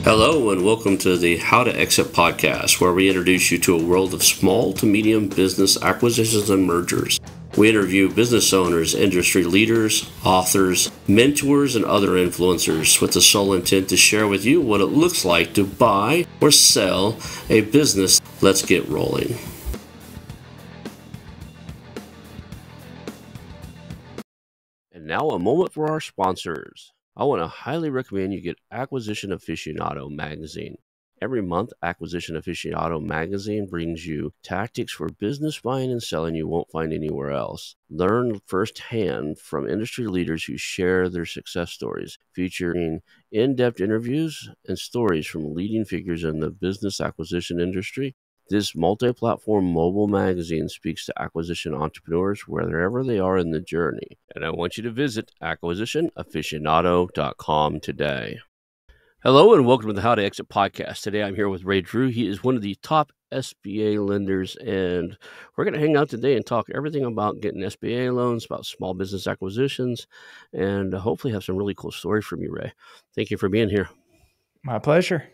Hello and welcome to the How2Exit Podcast, where we introduce you to a world of small to medium business acquisitions and mergers. We interview business owners, industry leaders, authors, mentors, and other influencers with the sole intent to share with you what it looks like to buy or sell a business. Let's get rolling. And now a moment for our sponsors. I want to highly recommend you get Acquisition Aficionado magazine. Every month, Acquisition Aficionado magazine brings you tactics for business buying and selling you won't find anywhere else. Learn firsthand from industry leaders who share their success stories, featuring in-depth interviews and stories from leading figures in the business acquisition industry. This multi-platform mobile magazine speaks to acquisition entrepreneurs wherever they are in the journey. And I want you to visit acquisitionaficionado.com today. Hello and welcome to the How2Exit Podcast. Today I'm here with Ray Drew. He is one of the top SBA lenders, and we're going to hang out today and talk everything about getting SBA loans, about small business acquisitions, and hopefully have some really cool stories from you, Ray. Thank you for being here. My pleasure.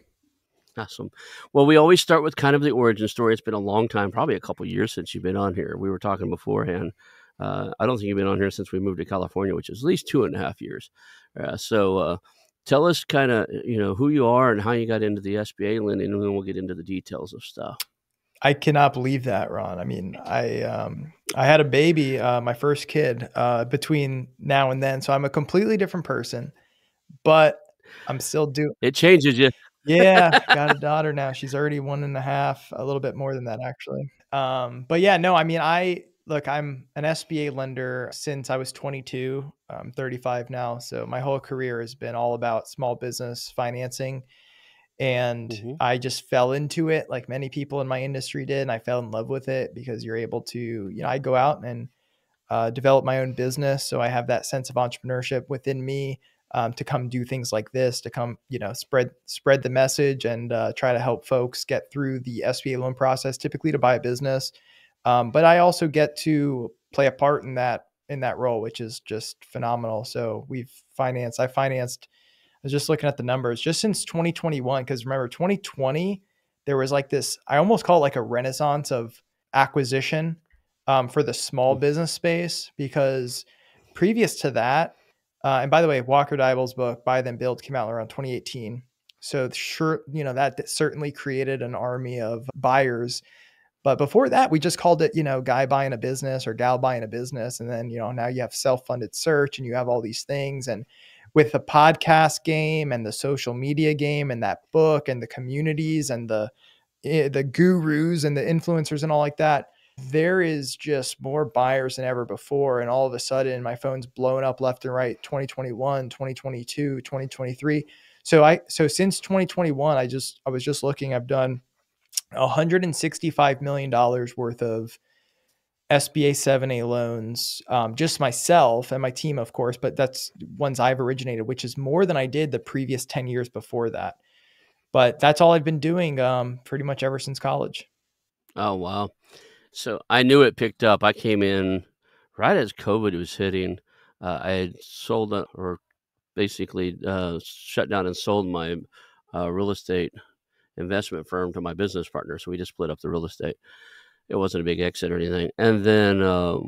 Awesome. Well, we always start with kind of the origin story. It's been a long time, probably a couple of years since you've been on here. We were talking beforehand. I don't think you've been on here since we moved to California, which is at least 2.5 years. So tell us kind of, who you are and how you got into the SBA lending, and then we'll get into the details of stuff. I cannot believe that, Ron. I mean, I had a baby, my first kid, between now and then. So I'm a completely different person, but I'm still doing. It changes you. Yeah, got a daughter now. She's already 1.5, a little bit more than that, actually. But yeah, no, I mean, I'm an SBA lender since I was 22. I'm 35 now. So my whole career has been all about small business financing. And I just fell into it like many people in my industry did. And I fell in love with it because you're able to, I go out and develop my own business. So I have that sense of entrepreneurship within me. To come do things like this, to come, spread the message and try to help folks get through the SBA loan process, typically to buy a business. But I also get to play a part in that role, which is just phenomenal. So I was just looking at the numbers just since 2021, because remember 2020, there was like this, I almost call it like a renaissance of acquisition for the small business space, because previous to that, and by the way, Walker Deibel's book, Buy Then Build, came out around 2018. So sure, that certainly created an army of buyers. But before that, we just called it, guy buying a business or gal buying a business. And then, now you have self-funded search and you have all these things. And with the podcast game and the social media game and that book and the communities and the gurus and the influencers and all like that, there is just more buyers than ever before. And all of a sudden my phone's blowing up left and right, 2021, 2022, 2023. So since 2021, I was just looking, I've done $165 million worth of SBA 7A loans, just myself and my team, of course, but that's ones I've originated, which is more than I did the previous 10 years before that. But that's all I've been doing pretty much ever since college. Oh, wow. So I knew it picked up. I came in right as COVID was hitting. I had sold or basically shut down and sold my real estate investment firm to my business partner. So we just split up the real estate. It wasn't a big exit or anything. And then I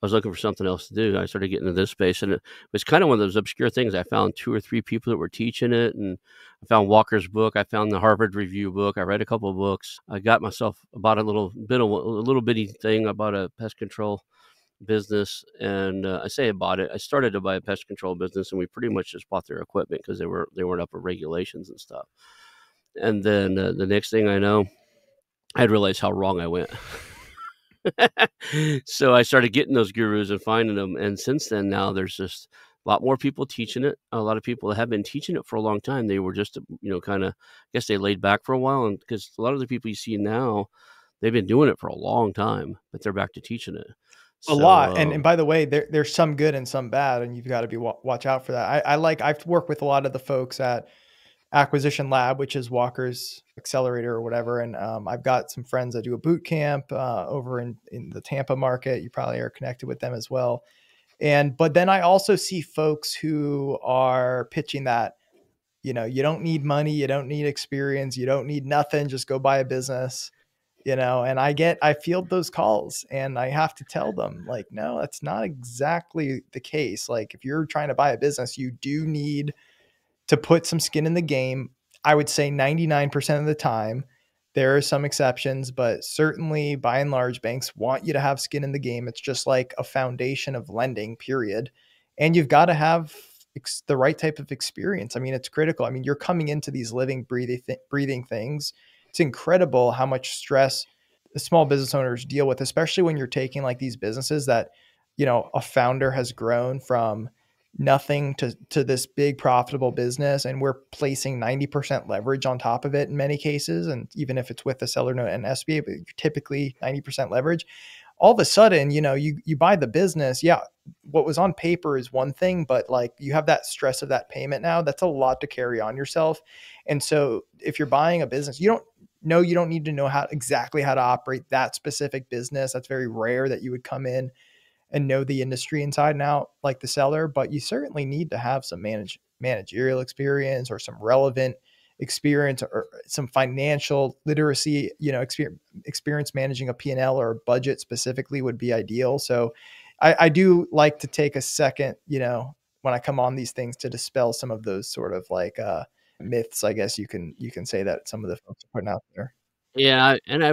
was looking for something else to do. I started getting into this space, and it was kind of one of those obscure things. I found 2 or 3 people that were teaching it, and I found Walker's book. I found the Harvard Review book. I read a couple of books. I got myself about a little bitty thing about a pest control business, and I say I bought it. I started to buy a pest control business, and we pretty much just bought their equipment because they weren't up for regulations and stuff. And then the next thing I know, I realized how wrong I went. So I started getting those gurus and finding them. And since then, now there's just a lot more people teaching it. A lot of people that have been teaching it for a long time. They were just, kind of, I guess they laid back for a while. And because a lot of the people you see now, they've been doing it for a long time, but they're back to teaching it. A lot. And by the way, there's some good and some bad, and you've got to be watch out for that. I've worked with a lot of the folks at Acquisition Lab, which is Walker's accelerator or whatever. And I've got some friends that do a boot camp over in the Tampa market. You probably are connected with them as well. But then I also see folks who are pitching that, You don't need money, you don't need experience, you don't need nothing, just go buy a business. And I field those calls and I have to tell them like, no, that's not exactly the case. Like if you're trying to buy a business, you do need to put some skin in the game. I would say 99% of the time. There are some exceptions, but certainly by and large, banks want you to have skin in the game. It's just like a foundation of lending, period. And you've got to have the right type of experience. I mean, it's critical. I mean, you're coming into these living, breathing things. It's incredible how much stress the small business owners deal with, especially when you're taking like these businesses that, a founder has grown from nothing to this big profitable business, and we're placing 90% leverage on top of it in many cases. And even if it's with a seller note and SBA, but you're typically 90% leverage. All of a sudden, you buy the business. Yeah, what was on paper is one thing, but like you have that stress of that payment now. That's a lot to carry on yourself. And so if you're buying a business, you don't need to know exactly how to operate that specific business. That's very rare that you would come in and know the industry inside and out like the seller, but you certainly need to have some managerial experience or some relevant experience or some financial literacy, experience managing a P&L or a budget specifically would be ideal. So I do like to take a second, when I come on these things to dispel some of those sort of like myths, I guess you can say that some of the folks are putting out there. Yeah, and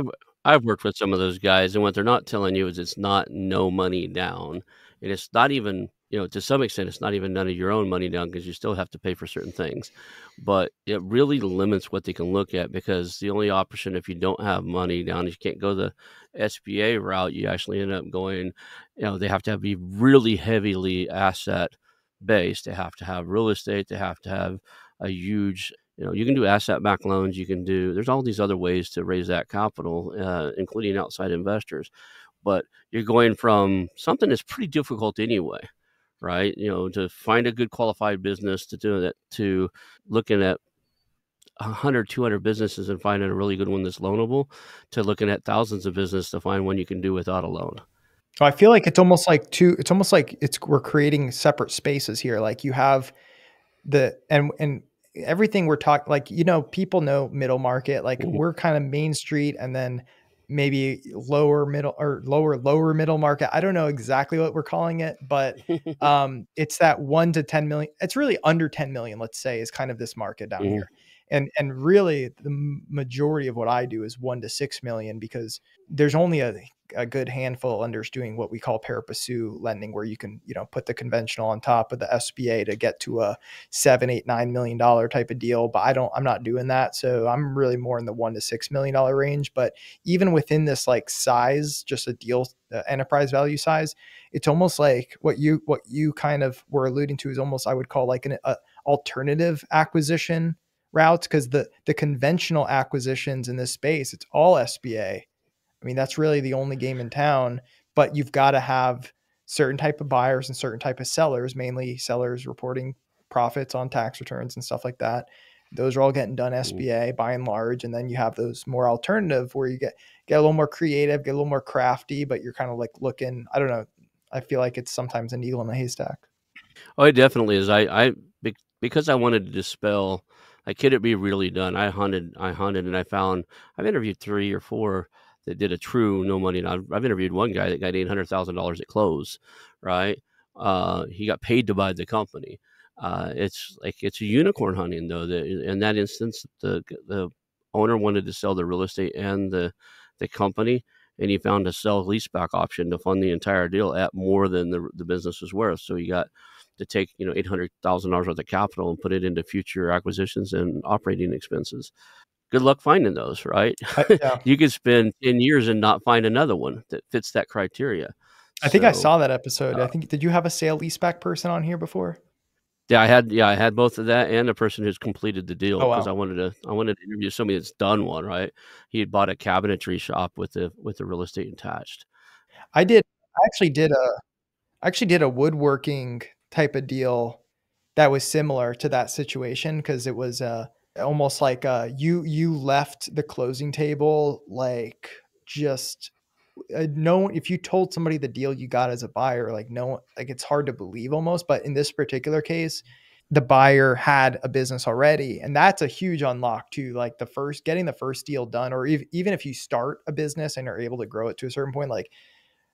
I've worked with some of those guys, and what they're not telling you is it's not no money down, and it's not even, to some extent, it's not even none of your own money down because you still have to pay for certain things. But it really limits what they can look at, because the only option if you don't have money down is you can't go the SBA route. You actually end up going, they have to be really heavily asset based. They have to have real estate. They have to have a huge, you can do asset-backed loans. There's all these other ways to raise that capital, including outside investors. But you're going from something that's pretty difficult anyway, right? To find a good qualified business to do that, to looking at 100, 200 businesses and finding a really good one that's loanable, to looking at thousands of businesses to find one you can do without a loan. So I feel like we're creating separate spaces here. Like you have and everything we're talking, like, people know middle market, like Mhm. we're kind of Main Street and then maybe lower middle or lower middle market. I don't know exactly what we're calling it, but it's that 1 to 10 million. It's really under 10 million, let's say, is kind of this market down Mhm. here. And really the majority of what I do is 1 to 6 million, because there's only a good handful of lenders doing what we call pari passu lending, where you can, put the conventional on top of the SBA to get to a 7, 8, $9 million type of deal. But I'm not doing that. So I'm really more in the $1 to $6 million range. But even within this like size, just a deal, enterprise value size, it's almost like what you kind of were alluding to is almost, I would call like an alternative acquisition routes, because the conventional acquisitions in this space, it's all SBA. I mean, that's really the only game in town, but you've got to have certain type of buyers and certain type of sellers, mainly sellers reporting profits on tax returns and stuff like that. Those are all getting done Mhm. SBA by and large. And then you have those more alternative where you get a little more creative, get a little more crafty, but you're kind of like looking, I don't know. I feel like it's sometimes a needle in a haystack. Oh, it definitely is. Because I wanted to dispel, like, could it be really done? I hunted, and I found I've interviewed 3 or 4 that did a true no money. And I've interviewed one guy that got $800,000 at close, right? He got paid to buy the company. It's like it's a unicorn hunting though. In that instance, the owner wanted to sell the real estate and the company, and he found a sell leaseback option to fund the entire deal at more than the business was worth. So he got to take $800,000 worth of capital and put it into future acquisitions and operating expenses. Good luck finding those, right? Yeah, You could spend 10 years and not find another one that fits that criteria. I think I So, saw that episode. uh, Did you have a sale leaseback person on here before? yeah, I had both of that and the person who's completed the deal, Oh, because wow. I wanted to interview somebody that's done one, right? He had bought a cabinetry shop with the real estate attached. I did. I actually did a woodworking type of deal that was similar to that situation, because it was almost like you left the closing table like just no. If you told somebody the deal you got as a buyer, like no, like it's hard to believe almost. But in this particular case, the buyer had a business already. And that's a huge unlock too. Like getting the first deal done, or even if you start a business and are able to grow it to a certain point, like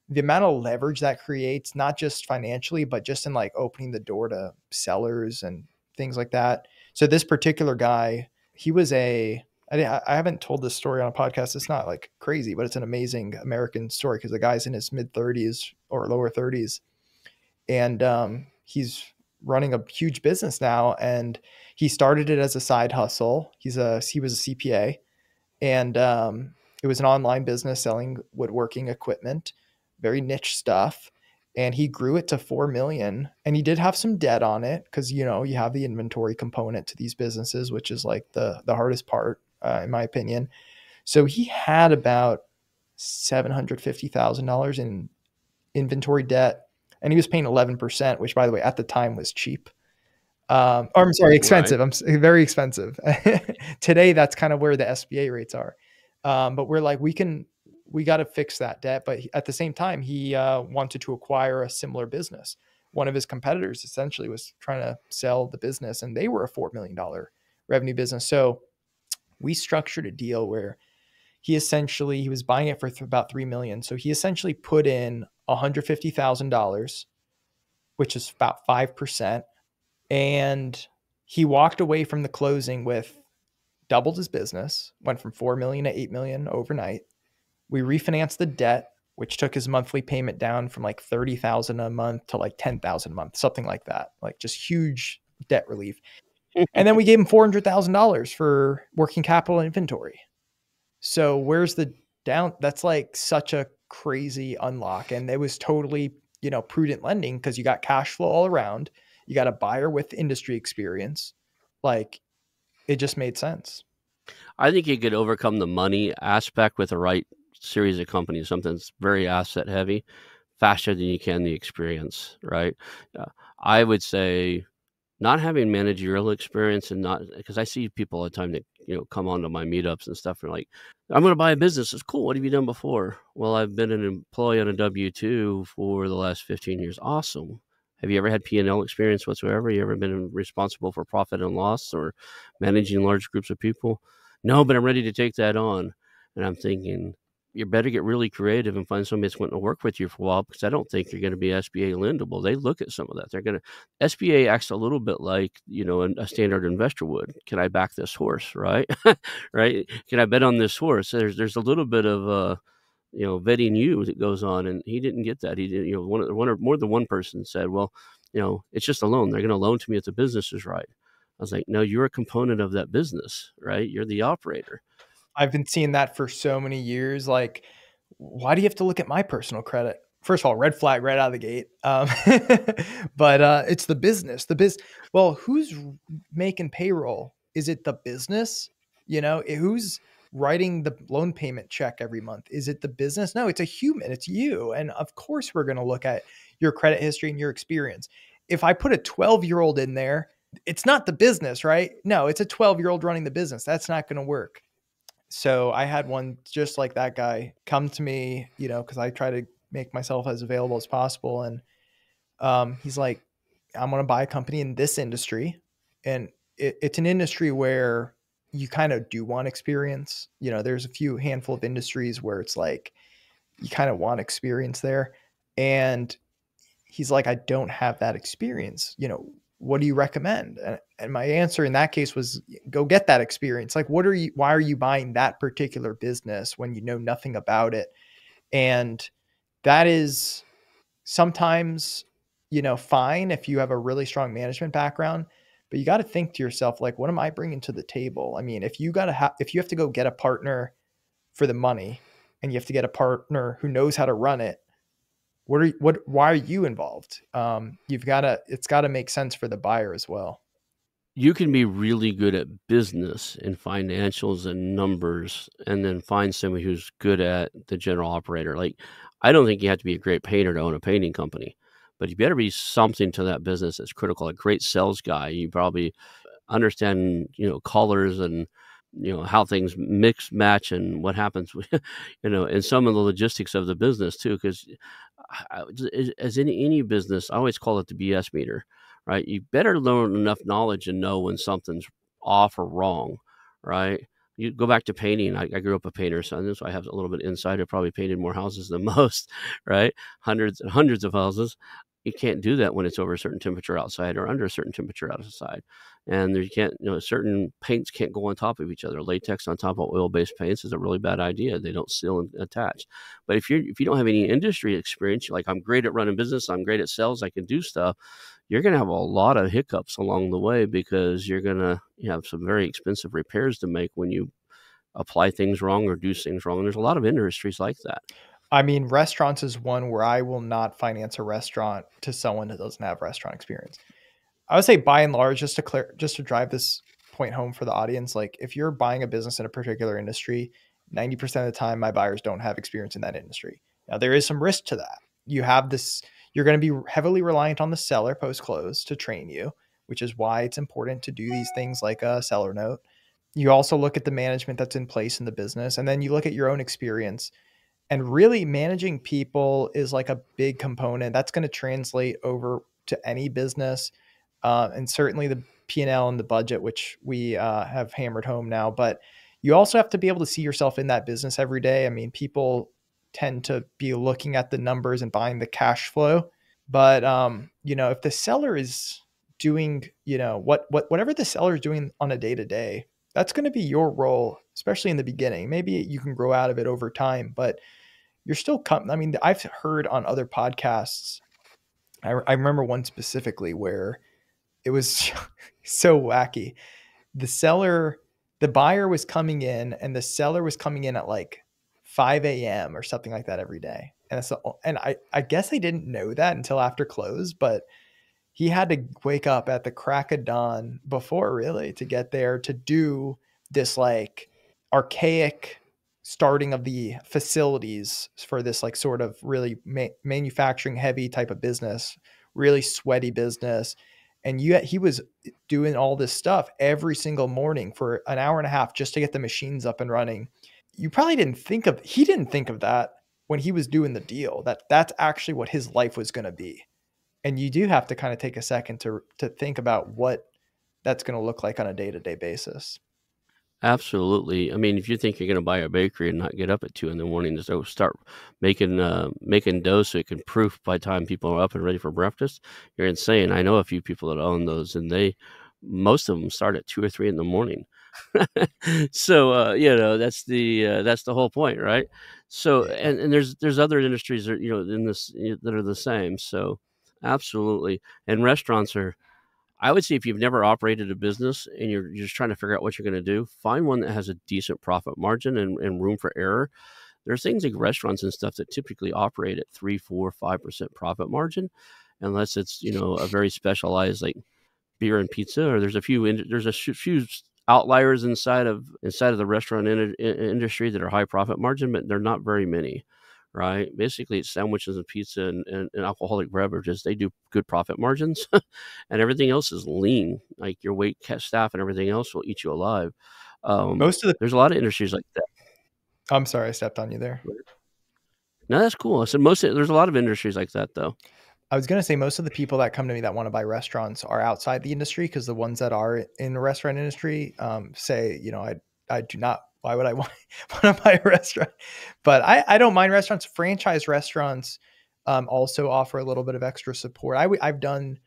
the amount of leverage that creates, not just financially, but just in like opening the door to sellers and things like that. So this particular guy, he was I haven't told this story on a podcast. It's not like crazy, but it's an amazing American story because the guy's in his mid 30s or lower 30s. And he's running a huge business now. And he started it as a side hustle. He was a CPA, and it was an online business selling woodworking equipment, very niche stuff. And he grew it to 4 million, and he did have some debt on it because, you have the inventory component to these businesses, which is like the hardest part, in my opinion. So he had about $750,000 in inventory debt, and he was paying 11%, which, by the way, at the time was cheap. Or I'm sorry, expensive. Right. Very expensive. Today, that's kind of where the SBA rates are. But we're like, we got to fix that debt. But at the same time, he wanted to acquire a similar business. One of his competitors essentially was trying to sell the business, and they were a $4 million revenue business. So we structured a deal where he was buying it for about $3 million. So he essentially put in $150,000, which is about 5%. And he walked away from the closing with doubled his business, went from 4 million to 8 million overnight. We refinanced the debt, which took his monthly payment down from like 30,000 a month to like 10,000 a month, something like that. Like just huge debt relief. And then we gave him $400,000 for working capital and inventory. So where's the down? That's like such a crazy unlock. And it was totally, prudent lending because you got cash flow all around. You got a buyer with industry experience. Like, it just made sense. I think you could overcome the money aspect with the right series of companies, something that's very asset heavy, faster than you can the experience, right? I would say not having managerial experience, and not because I see people all the time that come onto my meetups and stuff and like, I'm going to buy a business. It's cool. What have you done before? Well, I've been an employee on a W-2 for the last 15 years. Awesome. Have you ever had P&L experience whatsoever? You ever been responsible for profit and loss or managing large groups of people? No, but I'm ready to take that on. And I'm thinking, you better get really creative and find somebody that's going to work with you for a while, because I don't think you're going to be SBA lendable. They look at some of that. SBA acts a little bit like, a standard investor would. Can I back this horse? Right. Right. Can I bet on this horse? There's a little bit of, vetting you that goes on, and he didn't get that. He didn't, one or more than one person said, well, it's just a loan. They're going to loan to me if the business is right. I was like, no, you're a component of that business, right? You're the operator. I've been seeing that for so many years. Like, why do you have to look at my personal credit? First of all, red flag right out of the gate. But it's the business. Well, who's making payroll? Is it the business? Who's writing the loan payment check every month? Is it the business? No, it's a human. It's you. And of course, we're going to look at your credit history and your experience. If I put a 12-year-old in there, it's not the business, right? No, it's a 12-year-old running the business. That's not going to work. So I had one just like that guy come to me, because I try to make myself as available as possible. And he's like, I'm going to buy a company in this industry. And it's an industry where you kind of do want experience. There's a handful of industries where it's like, you kind of want experience there. And he's like, I don't have that experience. What do you recommend? And my answer in that case was, go get that experience. Like, why are you buying that particular business when you know nothing about it? And that is sometimes, fine if you have a really strong management background, but you got to think to yourself, like, what am I bringing to the table? I mean, if you have to go get a partner for the money, and you have to get a partner who knows how to run it, why are you involved? It's got to make sense for the buyer as well. You can be really good at business and financials and numbers, and then find somebody who's good at the general operator. Like, I don't think you have to be a great painter to own a painting company, but you better be something to that business that's critical. A great sales guy, you probably understand, colors and, how things mix, match, and what happens, and some of the logistics of the business too. Because as in any business, I always call it the BS meter, right? You better learn enough knowledge and know when something's off or wrong, right? You go back to painting. I grew up a painter's son, so I have a little bit of insight. I probably painted more houses than most, right? Hundreds and hundreds of houses. You can't do that when it's over a certain temperature outside or under a certain temperature outside. And you can't, certain paints can't go on top of each other. Latex on top of oil-based paints is a really bad idea. They don't seal and attach. But if you don't have any industry experience, like I'm great at running business, I'm great at sales, I can do stuff, you're going to have a lot of hiccups along the way because you're going to have some very expensive repairs to make when you apply things wrong or do things wrong. And there's a lot of industries like that. I mean, restaurants is one where I will not finance a restaurant to someone that doesn't have restaurant experience. I would say by and large, just to drive this point home for the audience, like if you're buying a business in a particular industry, 90% of the time my buyers don't have experience in that industry. Now there is some risk to that. You're going to be heavily reliant on the seller post-close to train you, which is why it's important to do these things like a seller note. You also look at the management that's in place in the business, and then you look at your own experience. And really managing people is like a big component that's going to translate over to any business. And certainly the P&L and the budget, which we have hammered home now, but you also have to be able to see yourself in that business every day. I mean, people tend to be looking at the numbers and buying the cash flow, but if the seller is doing, whatever the seller is doing on a day to day, that's going to be your role, especially in the beginning. Maybe you can grow out of it over time, but you're still I mean, I've heard on other podcasts, I remember one specifically where it was so wacky. The buyer was coming in and the seller was coming in at like 5 a.m. or something like that every day. And I guess they didn't know that until after close, but he had to wake up at the crack of dawn before really to get there to do this like archaic starting of the facilities for this like sort of really manufacturing heavy type of business, really sweaty business. And yet he was doing all this stuff every single morning for an hour and a half just to get the machines up and running. You probably he didn't think of that when he was doing the deal, that's actually what his life was going to be. And you do have to kind of take a second to think about what that's going to look like on a day-to-day basis. Absolutely. I mean, if you think you're going to buy a bakery and not get up at 2 in the morning to start making dough so it can proof by the time people are up and ready for breakfast, you're insane. I know a few people that own those, and most of them start at 2 or 3 in the morning. So that's the whole point, right? So and there's other industries that in this that are the same. So absolutely, and restaurants are. I would say if you've never operated a business and you're just trying to figure out what you're going to do, find one that has a decent profit margin and room for error. There's things like restaurants and stuff that typically operate at 3, 4, 5% profit margin, unless it's a very specialized like beer and pizza, or there's a few outliers inside of the restaurant industry that are high profit margin, but they're not very many. Right? Basically, it's sandwiches and pizza and alcoholic beverages. They do good profit margins, and everything else is lean. Like your wait staff and everything else will eat you alive. There's a lot of industries like that. I'm sorry, I stepped on you there. No, that's cool. I said there's a lot of industries like that, though. I was going to say most of the people that come to me that want to buy restaurants are outside the industry, because the ones that are in the restaurant industry say, I do not. Why would I want to buy a restaurant? But I don't mind restaurants. Franchise restaurants also offer a little bit of extra support. I've done.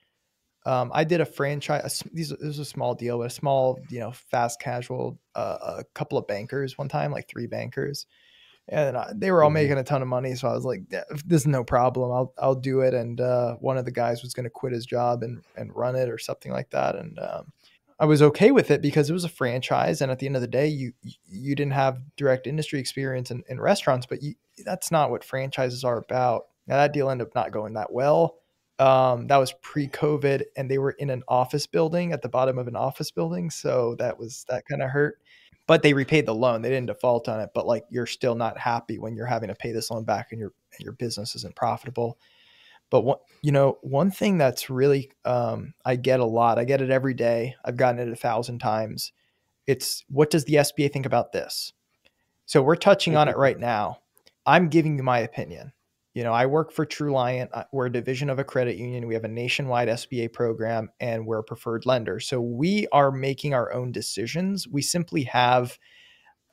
I did a franchise. This was a small deal, but a small, fast casual. A couple of bankers one time, like 3 bankers, and they were all making a ton of money. So I was like, "This is no problem. I'll do it." And one of the guys was going to quit his job and run it or something like that, and I was okay with it because it was a franchise. And at the end of the day, you didn't have direct industry experience in restaurants, but that's not what franchises are about. Now that deal ended up not going that well. That was pre-COVID, and they were in an office building at the bottom of an office building. So that kind of hurt, but they repaid the loan. They didn't default on it, but like, you're still not happy when you're having to pay this loan back and your business isn't profitable. But one thing that's really, I get a lot, I get it every day. I've gotten it 1,000 times. It's, what does the SBA think about this? So we're touching on it right now. I'm giving you my opinion. I work for Trueliant. We're a division of a credit union. We have a nationwide SBA program, and we're a preferred lender. So we are making our own decisions. We simply have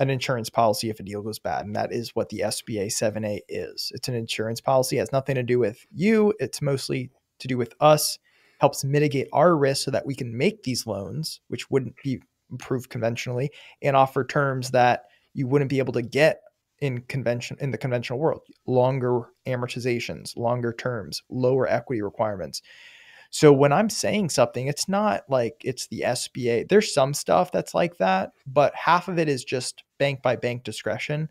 an insurance policy if a deal goes bad. And that is what the SBA 7A is. It's an insurance policy. It has nothing to do with you. It's mostly to do with us, helps mitigate our risk so that we can make these loans, which wouldn't be approved conventionally, and offer terms that you wouldn't be able to get in the conventional world. Longer amortizations, longer terms, lower equity requirements. So when I'm saying something, it's not like it's the SBA. There's some stuff that's like that, but half of it is just bank by bank discretion.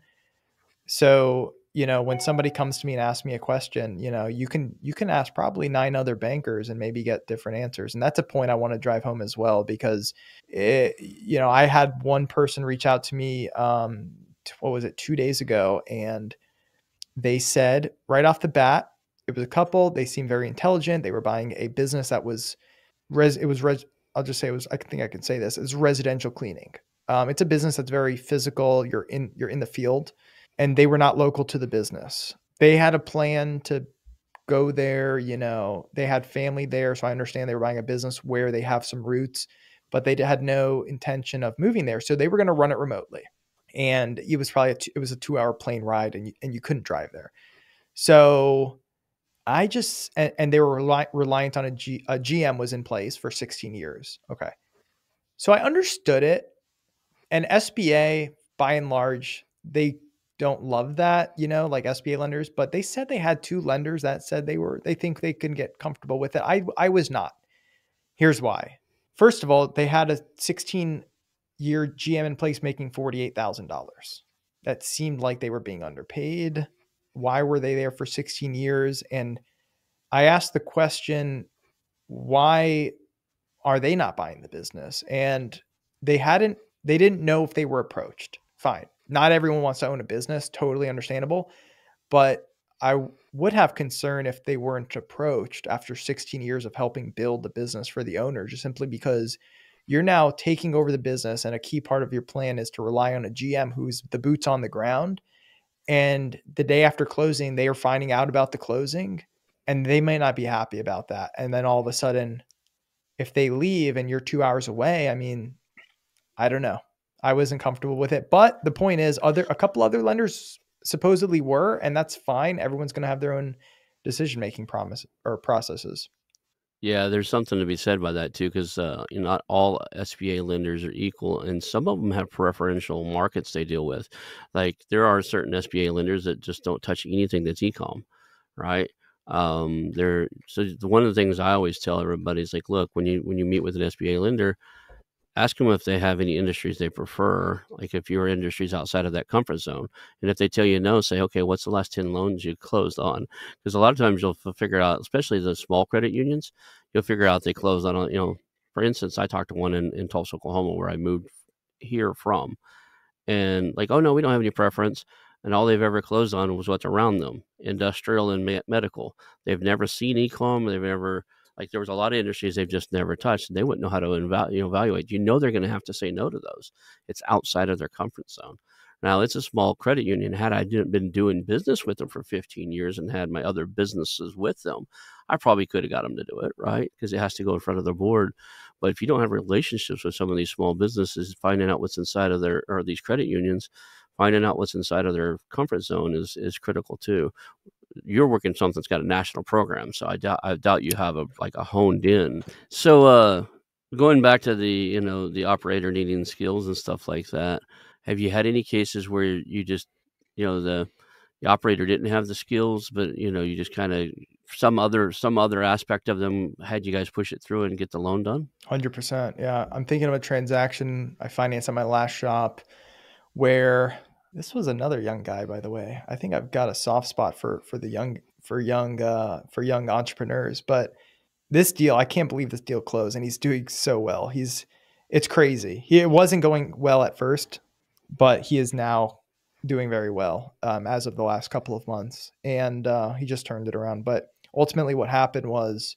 So, when somebody comes to me and asks me a question, you can ask probably 9 other bankers and maybe get different answers. And that's a point I want to drive home as well, because I had one person reach out to me, what was it, 2 days ago, and they said right off the bat, it was a couple. They seemed very intelligent. They were buying a business that was I'll just say I think I can say this. It's residential cleaning. It's a business that's very physical. You're in the field, and they were not local to the business. They had a plan to go there. They had family there. So I understand they were buying a business where they have some roots, but they had no intention of moving there. So they were going to run it remotely. And it was probably a 2-hour plane ride, and you couldn't drive there. So and they were reliant on a GM was in place for 16 years. Okay. So I understood it. And SBA, by and large, they don't love that, like SBA lenders, but they said they had 2 lenders that said they think they can get comfortable with it. I was not. Here's why. First of all, they had a 16-year GM in place making $48,000. That seemed like they were being underpaid. Why were they there for 16 years? And I asked the question, why are they not buying the business? And they didn't know if they were approached. Fine. Not everyone wants to own a business. Totally understandable. But I would have concern if they weren't approached after 16 years of helping build the business for the owner, just simply because you're now taking over the business. And a key part of your plan is to rely on a GM who's the boots on the ground. And the day after closing, they are finding out about the closing, and they may not be happy about that. And then all of a sudden, if they leave and you're 2 hours away, I mean, I don't know. I wasn't comfortable with it. But the point is, a couple other lenders supposedly were, and that's fine. Everyone's going to have their own decision-making processes. Yeah, there's something to be said by that too, because not all SBA lenders are equal, and some of them have preferential markets they deal with. Like there are certain SBA lenders that just don't touch anything that's e-com, right? One of the things I always tell everybody is like, look, when you meet with an SBA lender, ask them if they have any industries they prefer, like if your industry's outside of that comfort zone. And if they tell you no, say, okay, what's the last 10 loans you closed on? Because a lot of times you'll figure out, especially the small credit unions, you'll figure out they closed on, for instance, I talked to one in Tulsa, Oklahoma, where I moved here from. And like, oh no, we don't have any preference. And all they've ever closed on was what's around them, industrial and medical. They've never seen e-com. They've never, like, there was a lot of industries they've just never touched. And they wouldn't know how to evaluate. They're going to have to say no to those. It's outside of their comfort zone. Now, it's a small credit union. Had I been doing business with them for 15 years and had my other businesses with them, I probably could have got them to do it, right? Because it has to go in front of their board. But if you don't have relationships with some of these small businesses, finding out what's inside of these credit unions, finding out what's inside of their comfort zone is critical too. You're working something that's got a national program, so I doubt you have a honed in. So going back to the operator needing skills and stuff like that, have you had any cases where you just the operator didn't have the skills, but you just kind of some other aspect of them had you guys push it through and get the loan done? 100%. Yeah. I'm thinking of a transaction I financed at my last shop where this was another young guy, by the way. I think I've got a soft spot for young entrepreneurs, but this deal, I can't believe this deal closed, and he's doing so well. It's crazy. It wasn't going well at first, but he is now doing very well as of the last couple of months, and he just turned it around. But ultimately what happened was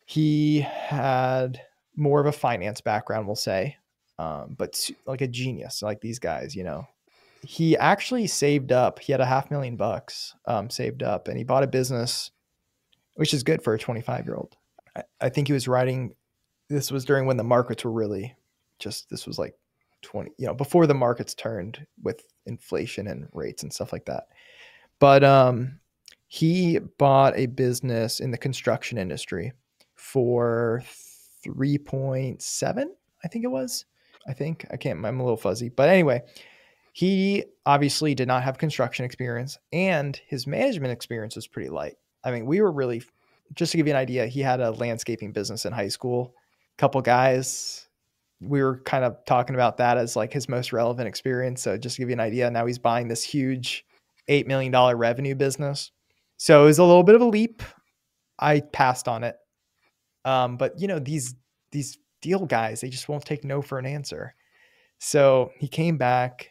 he had more of a finance background, we'll say, but like a genius, like these guys, he actually saved up. He had $500,000 saved up, and he bought a business, which is good for a 25-year-old. I think he was writing. This was during when the markets were really this was like 20, before the markets turned with inflation and rates and stuff like that. But he bought a business in the construction industry for 3.7, I think it was. I'm a little fuzzy. But anyway, he obviously did not have construction experience, and his management experience was pretty light. I mean, just to give you an idea, he had a landscaping business in high school. A couple guys, we were kind of talking about that as like his most relevant experience. So just to give you an idea, now he's buying this huge $8 million revenue business. So it was a little bit of a leap. I passed on it. But these deal guys, they just won't take no for an answer. So he came back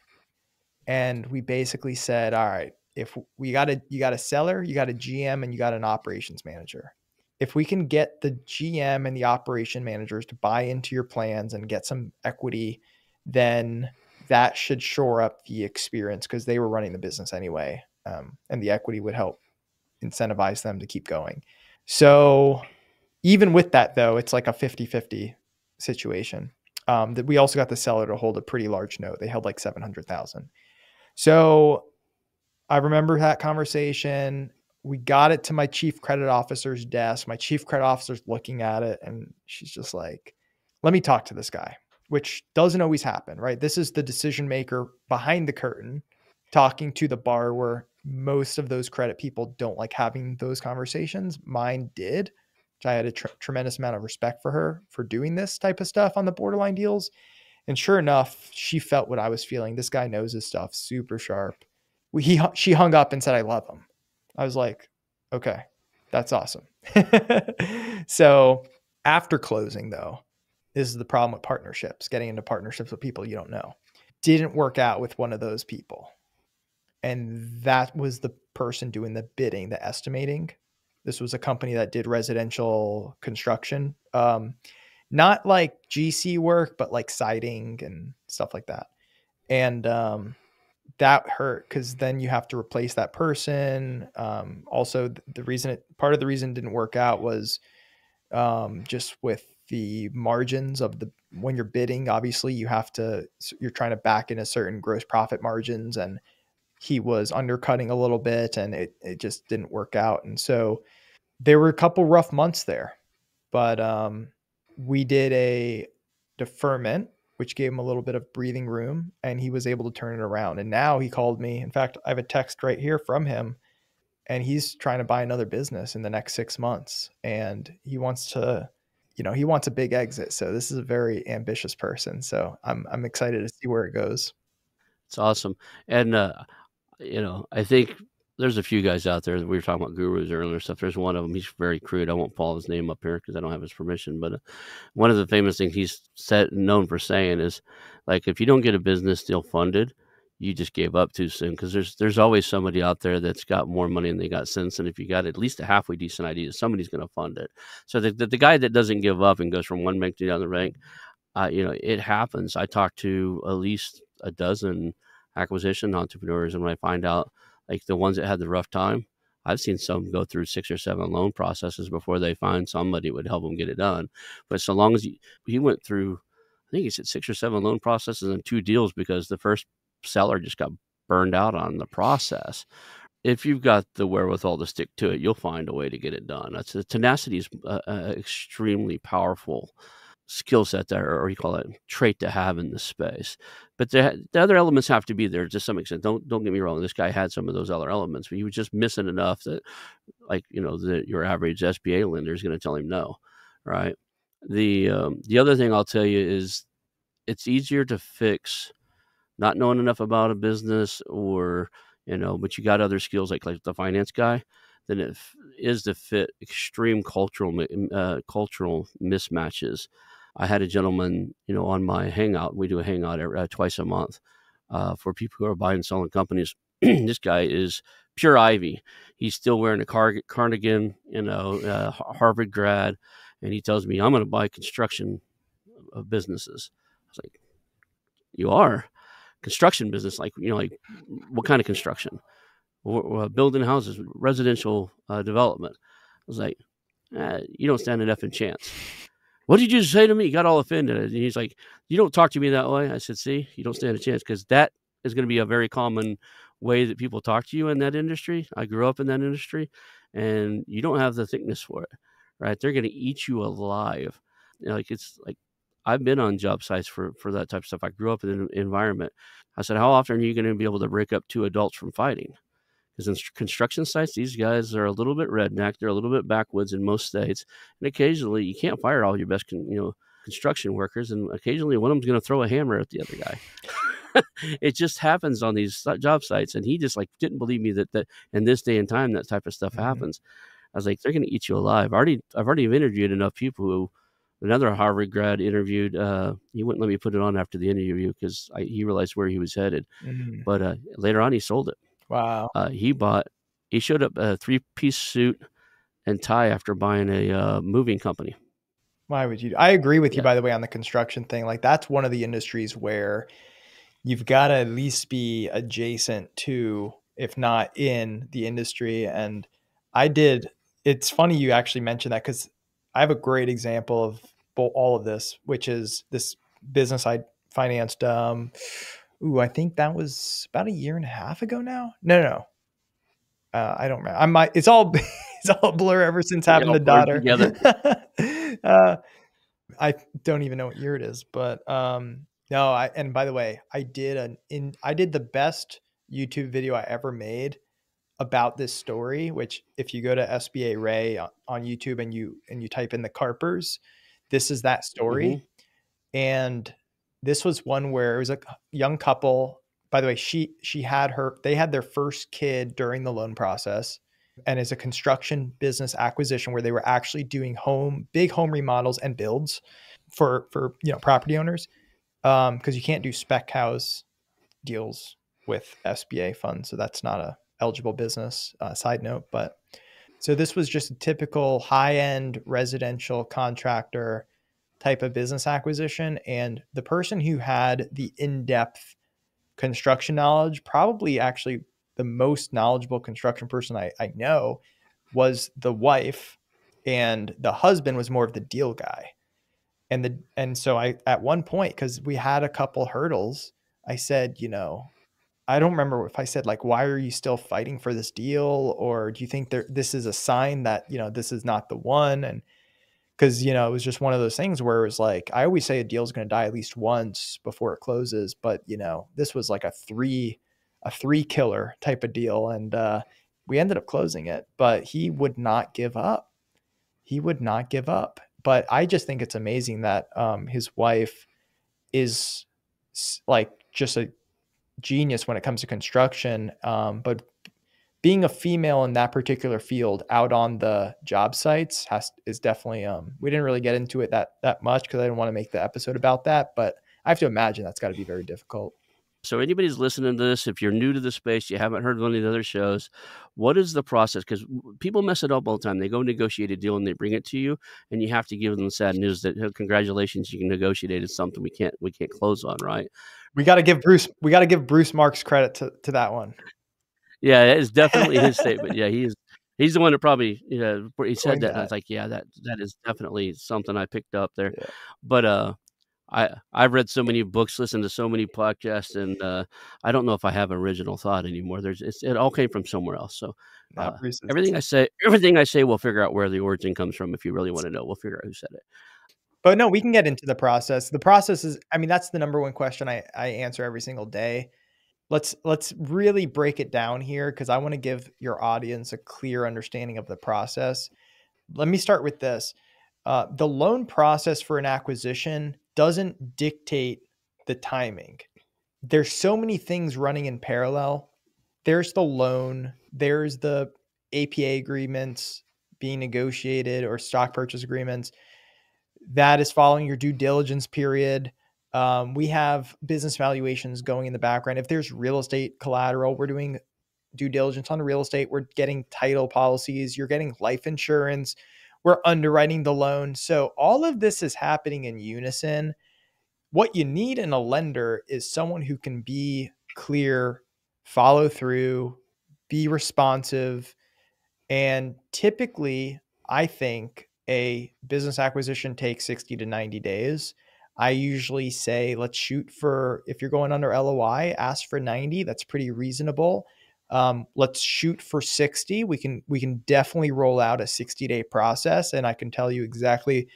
and we basically said, all right, if you got a seller, you got a GM, and you got an operations manager. If we can get the GM and the operation managers to buy into your plans and get some equity, then that should shore up the experience, because they were running the business anyway. And the equity would help incentivize them to keep going. So even with that, though, it's like a 50-50 situation. That we also got the seller to hold a pretty large note. They held like $700,000. So I remember that conversation. We got it to my chief credit officer's desk. My chief credit officer's looking at it, and she's just like, let me talk to this guy, which doesn't always happen, right? This is the decision maker behind the curtain talking to the borrower. Most of those credit people don't like having those conversations. Mine did, which I had a tremendous amount of respect for her for doing this type of stuff on the borderline deals. And sure enough, she felt what I was feeling. This guy knows his stuff, super sharp. She hung up and said, I love him. I was like, okay, that's awesome. So after closing, though, this is the problem with partnerships, getting into partnerships with people you don't know. Didn't work out with one of those people. And that was the person doing the bidding, the estimating. This was a company that did residential construction. Not like GC work, but like siding and stuff like that. And that hurt, because then you have to replace that person. Also, part of the reason it didn't work out was just with the margins of when you're bidding. Obviously, you're trying to back in a certain gross profit margins, and he was undercutting a little bit, and it just didn't work out. And so there were a couple rough months there, but we did a deferment, which gave him a little bit of breathing room, and he was able to turn it around. And now he called me. In fact, I have a text right here from him, and he's trying to buy another business in the next 6 months. And he wants a big exit. So this is a very ambitious person. So I'm excited to see where it goes. It's awesome. And, I think there's a few guys out there that we were talking about gurus earlier stuff. There's one of them. He's very crude. I won't pull his name up here because I don't have his permission. But one of the famous things he's known for saying is, like, if you don't get a business deal funded, you just gave up too soon, because there's always somebody out there that's got more money than they got sense. And if you got at least a halfway decent idea, somebody's going to fund it. So the guy that doesn't give up and goes from one bank to the other bank, it happens. I talked to at least a dozen acquisition entrepreneurs, and when I find out, like, the ones that had the rough time, I've seen some go through 6 or 7 loan processes before they find somebody who would help them get it done. But so long as he went through, I think he said 6 or 7 loan processes and 2 deals, because the first seller just got burned out on the process. If you've got the wherewithal to stick to it, you'll find a way to get it done. Tenacity is extremely powerful skill set there, or you call it trait to have in this space. But the other elements have to be there to some extent. Don't get me wrong. This guy had some of those other elements, but he was just missing enough that, like, your average SBA lender is going to tell him no, right? The other thing I'll tell you is, it's easier to fix not knowing enough about a business, or but you got other skills like the finance guy, than it is to fit extreme cultural mismatches. I had a gentleman, on my hangout. We do a hangout twice a month for people who are buying and selling companies. This guy is pure Ivy. He's still wearing a cardigan, Harvard grad, and he tells me, I'm going to buy construction of businesses. I was like, you are? construction business, like, like what kind of construction? Building houses, residential development. I was like, you don't stand an effing chance. What did you say to me? He got all offended. And he's like, you don't talk to me that way. I said, see, you don't stand a chance, because that is going to be a very common way that people talk to you in that industry. I grew up in that industry, and you don't have the thickness for it, right? They're going to eat you alive. Like, it's like, I've been on job sites for that type of stuff. I grew up in an environment. I said, how often are you going to be able to break up two adults from fighting? Because in construction sites, these guys are a little bit redneck. They're a little bit backwoods in most states. And occasionally, you can't fire all your best, construction workers. And occasionally, one of them's going to throw a hammer at the other guy. It just happens on these job sites. And he just didn't believe me that in this day and time, that type of stuff happens. I was like, they're going to eat you alive. I've already interviewed enough people who. Another Harvard grad interviewed. He wouldn't let me put it on after the interview because he realized where he was headed. But later on, he sold it. Wow. He showed up a 3-piece suit and tie after buying a moving company. Why would you? I agree with you, by the way, on the construction thing. Like, that's one of the industries where you've got to at least be adjacent to, if not in the industry. And it's funny you actually mentioned that, because I have a great example of all of this, which is this business I financed. I think that was about 1.5 years ago now. No. I don't remember. It's all a blur ever since having the daughter. I don't even know what year it is, but no. And by the way, I did the best YouTube video I ever made about this story. Which, if you go to SBA Ray on YouTube and you type in the Carpers, this is that story. And this was one where it was a young couple. By the way, they had their first kid during the loan process, and it's a construction business acquisition where they were actually doing big home remodels and builds for property owners. Because you can't do spec house deals with SBA funds. So that's not a eligible business, side note. But so this was just a typical high-end residential contractor type of business acquisition. And the person who had the in-depth construction knowledge, probably actually the most knowledgeable construction person I know, was the wife, and the husband was more of the deal guy. And so I, at one point, because we had a couple hurdles, I said, I don't remember if I said, like, why are you still fighting for this deal? Or do you think this is a sign that, this is not the one? And because, it was just one of those things where it was like, I always say a deal is going to die at least once before it closes. But, this was like a three killer type of deal. And we ended up closing it, but he would not give up. But I just think it's amazing that his wife is like just a genius when it comes to construction. But being a female in that particular field out on the job sites is definitely, we didn't really get into it that much because I didn't want to make the episode about that, but I have to imagine that's got to be very difficult. So anybody's listening to this, if you're new to the space, you haven't heard one of these other shows, what is the process? Because people mess it up all the time. They go negotiate a deal and they bring it to you, and you have to give them the sad news that, oh, congratulations, you negotiated something we can't close on, right? We got to give Bruce Marks credit to that one. Yeah, it's definitely his statement. Yeah, he's the one that probably he said that. And I was like, yeah, that is definitely something I picked up there. Yeah. But I've read so many books, listened to so many podcasts, and I don't know if I have original thought anymore. It all came from somewhere else. So everything I say, we'll figure out where the origin comes from. If you really want to know, we'll figure out who said it. But no, we can get into the process. The process is, that's the number one question I answer every single day. Let's really break it down here, because I want to give your audience a clear understanding of the process. Let me start with this. The loan process for an acquisition doesn't dictate the timing. There's so many things running in parallel. There's the loan, there's the APA agreements being negotiated, or stock purchase agreements. That is following your due diligence period. We have business valuations going in the background. If there's real estate collateral, we're doing due diligence on the real estate. We're getting title policies. You're getting life insurance. We're underwriting the loan. So all of this is happening in unison. what you need in a lender is someone who can be clear, follow through, be responsive. And typically, I think a business acquisition takes 60 to 90 days. I usually say, let's shoot for, if you're going under LOI, ask for 90. That's pretty reasonable. Let's shoot for 60. We can definitely roll out a 60-day process, and I can tell you exactly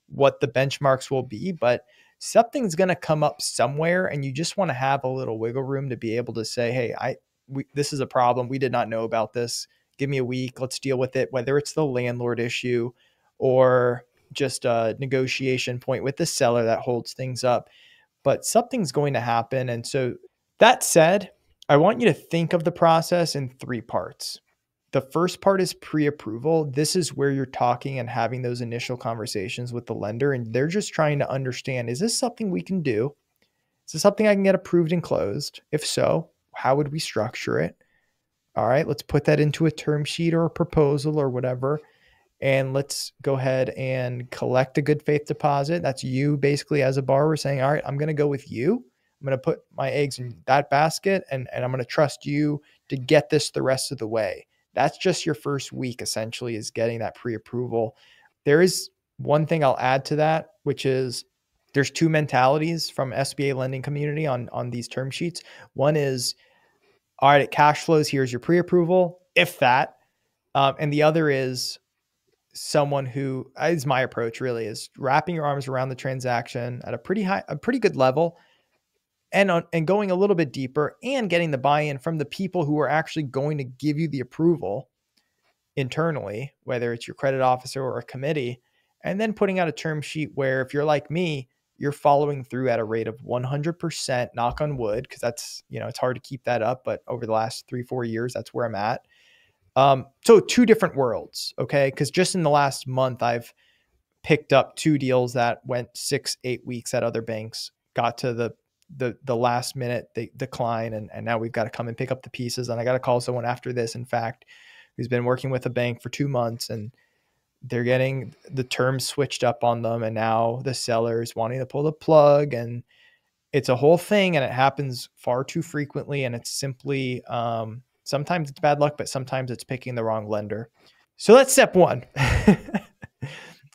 what the benchmarks will be, but something's going to come up somewhere, and you just want to have a little wiggle room to be able to say, hey, this is a problem. We did not know about this. Give me a week. Let's deal with it, whether it's the landlord issue or just a negotiation point with the seller that holds things up. But something's going to happen. And so that said, I want you to think of the process in 3 parts. The first part is pre-approval. This is where you're talking and having those initial conversations with the lender, and they're just trying to understand, is this something we can do? Is this something I can get approved and closed? If so, how would we structure it? All right, let's put that into a term sheet or a proposal or whatever. And let's go ahead and collect a good faith deposit. That's you basically as a borrower saying, all right, I'm going to go with you. I'm going to put my eggs in that basket, and I'm going to trust you to get this the rest of the way. That's just your first week, essentially, is getting that pre-approval. There is one thing I'll add to that, which is there's 2 mentalities from SBA lending community on these term sheets. One is, all right, it cash flows, here's your pre-approval, if that. And the other is someone who is my approach really, is wrapping your arms around the transaction at a pretty good level, and going a little bit deeper and getting the buy-in from the people who are actually going to give you the approval internally, whether it's your credit officer or a committee, and then putting out a term sheet where, if you're like me, you're following through at a rate of 100%, knock on wood, because that's, it's hard to keep that up, but over the last 3-4 years, that's where I'm at. So 2 different worlds, okay? Because just in the last month, I've picked up 2 deals that went 6-8 weeks at other banks, got to the last minute, they decline, and now we've got to come and pick up the pieces. And I got to call someone after this, in fact, who's been working with a bank for 2 months, and they're getting the terms switched up on them. And now the seller is wanting to pull the plug, and it's a whole thing, and it happens far too frequently. And it's simply, sometimes it's bad luck, but sometimes it's picking the wrong lender. So that's step 1.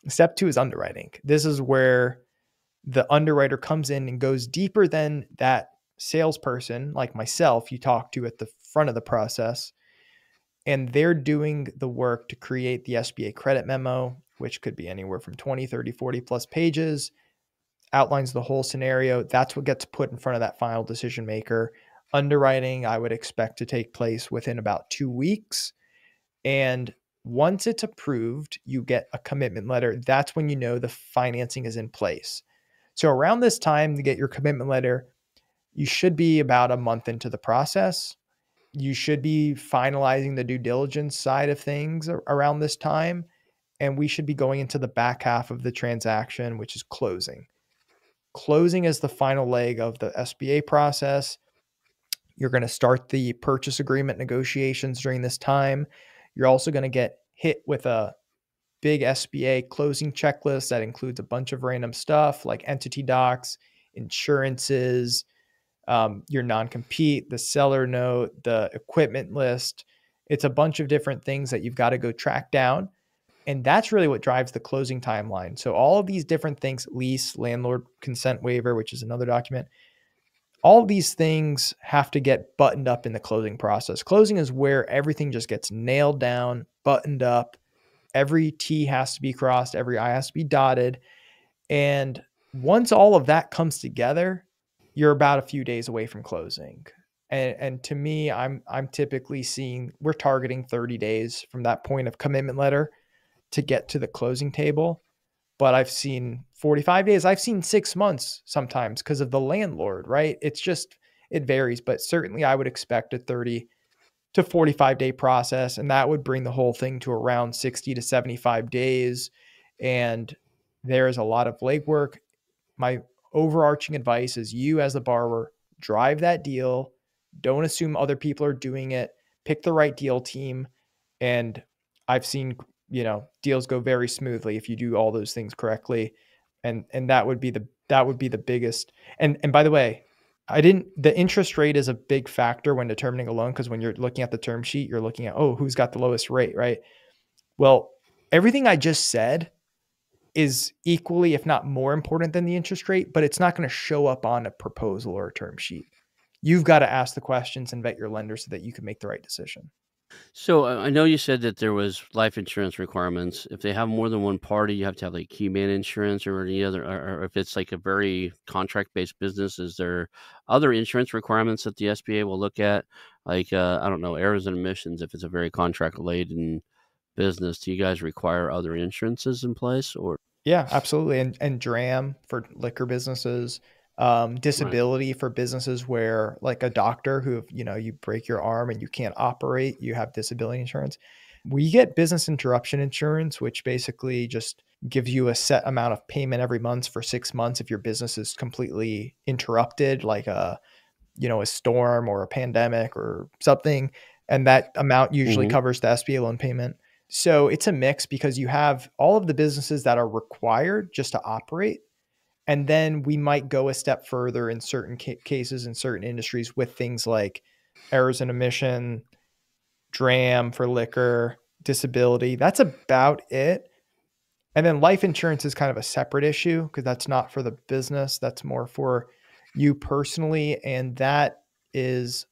Step 2 is underwriting. This is where the underwriter comes in and goes deeper than that salesperson, like myself, you talk to at the front of the process. And they're doing the work to create the SBA credit memo, which could be anywhere from 20, 30, 40 plus pages, outlines the whole scenario. That's what gets put in front of that final decision maker. Underwriting, I would expect to take place within about 2 weeks. And once it's approved, you get a commitment letter. That's when you know the financing is in place. So around this time to get your commitment letter, you should be about a month into the process. You should be finalizing the due diligence side of things around this time. And we should be going into the back half of the transaction, which is closing. Closing is the final leg of the SBA process. You're going to start the purchase agreement negotiations during this time. You're also going to get hit with a big SBA closing checklist that includes a bunch of random stuff like entity docs, insurances, your non-compete, the seller note, the equipment list. It's a bunch of different things that you've got to go track down. And that's really what drives the closing timeline. So all of these different things, lease, landlord consent waiver, which is another document, all of these things have to get buttoned up in the closing process. Closing is where everything just gets nailed down, buttoned up. Every T has to be crossed, every I has to be dotted. And once all of that comes together, you're about a few days away from closing. And to me, I'm typically seeing, we're targeting 30 days from that point of commitment letter to get to the closing table. But I've seen 45 days. I've seen 6 months sometimes because of the landlord, right? It's just, it varies, but certainly I would expect a 30 to 45 day process. And that would bring the whole thing to around 60 to 75 days. And there is a lot of legwork. My overarching advice is, you as the borrower, drive that deal. Don't assume other people are doing it. Pick the right deal team. And I've seen, deals go very smoothly if you do all those things correctly. And that would be the That would be the biggest. And by the way, the interest rate is a big factor when determining a loan, because when you're looking at the term sheet, you're looking at, oh, who's got the lowest rate, right? Well, everything I just said is equally, if not more important than the interest rate, but it's not going to show up on a proposal or a term sheet. You've got to ask the questions and vet your lender so that you can make the right decision. So I know you said that there was life insurance requirements. If they have more than one party, you have to have like key man insurance or any other, or if it's like a very contract-based business, is there other insurance requirements that the SBA will look at? Like, I don't know, errors and omissions, if it's a very contract-related business, do you guys require other insurances in place or? Yeah, absolutely. And DRAM for liquor businesses, Right. disability for businesses where, like a doctor who, you break your arm and you can't operate, you have disability insurance. We get business interruption insurance, which basically just gives you a set amount of payment every month for 6 months if your business is completely interrupted, like a storm or a pandemic or something. And that amount usually Mm-hmm. covers the SBA loan payment. So it's a mix because you have all of the businesses that are required just to operate. And then we might go a step further in certain cases in certain industries with things like errors and omission, DRAM for liquor, disability. That's about it. And then life insurance is kind of a separate issue because that's not for the business. That's more for you personally. And that is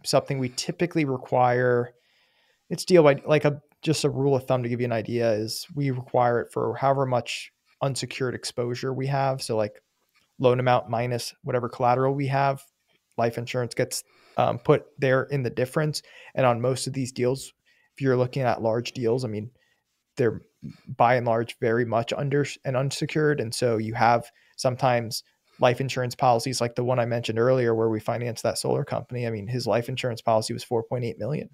something we typically require. It's deal by like just a rule of thumb to give you an idea is we require it for however much unsecured exposure we have. So like loan amount minus whatever collateral we have, life insurance gets put there in the difference. And on most of these deals, if you're looking at large deals, I mean, they're by and large very much under and unsecured. And so you have sometimes life insurance policies like the one I mentioned earlier where we financed that solar company. I mean, his life insurance policy was 4.8 million.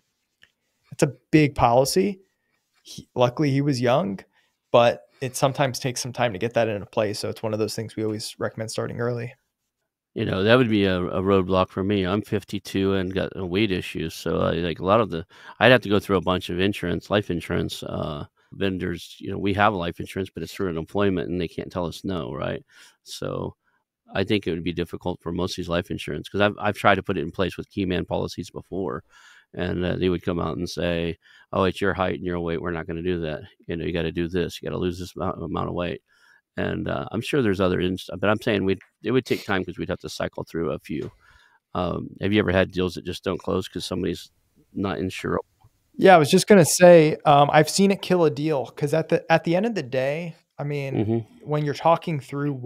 It's a big policy. Luckily he was young, but it sometimes takes some time to get that into place. So it's one of those things we always recommend starting early. That would be a roadblock for me. I'm 52 and got weed issues, so like a lot of I'd have to go through a bunch of life insurance vendors. We have life insurance, but it's through an employment, and they can't tell us no, right? So I think it would be difficult for most of these life insurance because I've tried to put it in place with key man policies before, and they would come out and say, "Oh, it's your height and your weight. We're not going to do that. You got to do this. You got to lose this amount of weight." And I'm sure there's other but I'm saying it would take time because we'd have to cycle through a few. Have you ever had deals that just don't close because somebody's not insurable? Yeah, I was just gonna say, I've seen it kill a deal because at the end of the day, I mean, Hmm. when you're talking through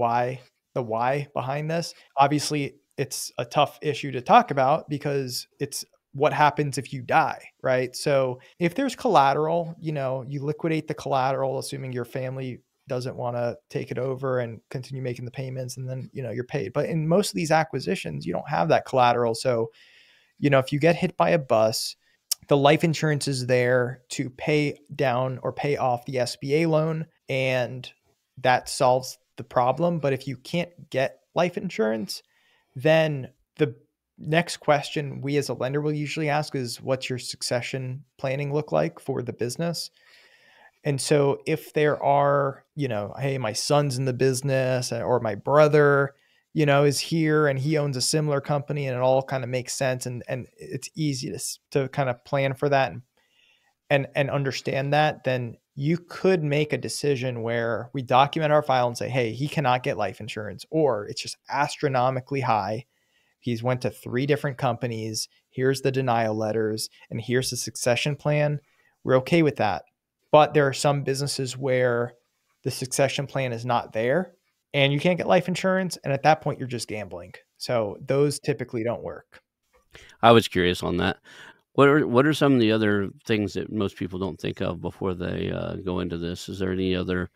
the why behind this, obviously it's a tough issue to talk about because it's what happens if you die, right? So if there's collateral, you liquidate the collateral, assuming your family doesn't want to take it over and continue making the payments, and then you're paid. But in most of these acquisitions, you don't have that collateral. So, if you get hit by a bus, the life insurance is there to pay down or pay off the SBA loan, and that solves the problem. But if you can't get life insurance, then the next question we as a lender will usually ask is, what's your succession planning look like for the business? And so if there are, hey, my son's in the business or my brother, is here and he owns a similar company and it all kind of makes sense, and it's easy to kind of plan for that and understand that, then you could make a decision where we document our file and say, hey, he cannot get life insurance, or it's just astronomically high. He's went to 3 different companies. Here's the denial letters and here's the succession plan. We're okay with that. But there are some businesses where the succession plan is not there and you can't get life insurance. And at that point, you're just gambling. So those typically don't work. I was curious on that. What are some of the other things that most people don't think of before they go into this? Is there any other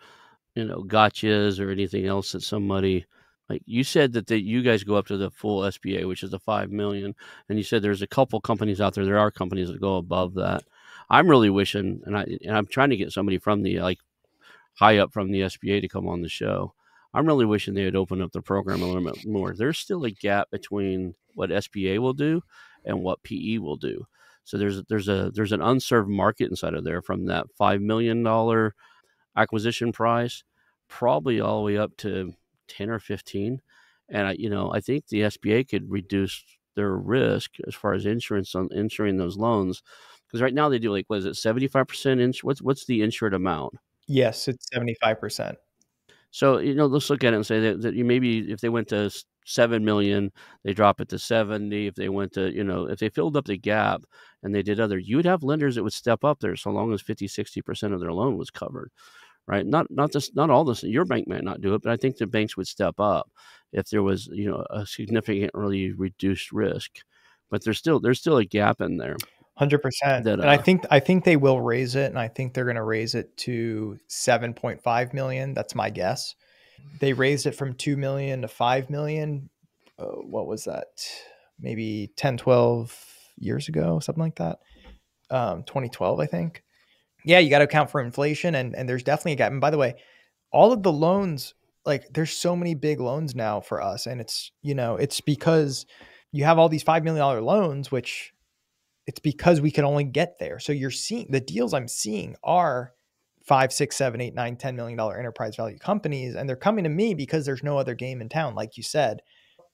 gotchas or anything else that somebody like you said that you guys go up to the full SBA, which is the 5 million, and you said there's a couple companies out there. There are companies that go above that. I'm really wishing, and I'm trying to get somebody from the high up from the SBA to come on the show. I'm really wishing they would open up the program a little bit more. There's still a gap between what SBA will do and what PE will do. So there's an unserved market inside of there from that $5 million acquisition price, probably all the way up to 10 or 15. And I think the SBA could reduce their risk as far as insurance on insuring those loans. Because right now they do, like, what is it, 75% what's the insured amount? Yes, it's 75%. So, let's look at it and say that you maybe if they went to 7 million, they drop it to 70. If they went to, if they filled up the gap and they did other, you would have lenders that would step up there so long as 50-60% of their loan was covered, right? Not all this. Your bank might not do it, but I think the banks would step up if there was, a significantly reduced risk. But there's still a gap in there 100%. that And I think they will raise it, and I think they're going to raise it to 7.5 million. That's my guess. They raised it from 2 million to 5 million. What was that? Maybe 10, 12 years ago, something like that. 2012, I think. Yeah, you got to account for inflation, and there's definitely a gap. And by the way, all of the loans, like, there's so many big loans now for us, and it's because you have all these $5 million loans, which it's because we can only get there. So you're seeing the deals I'm seeing are 5, 6, 7, 8, 9, $10 million enterprise value companies, and they're coming to me because there's no other game in town, like you said.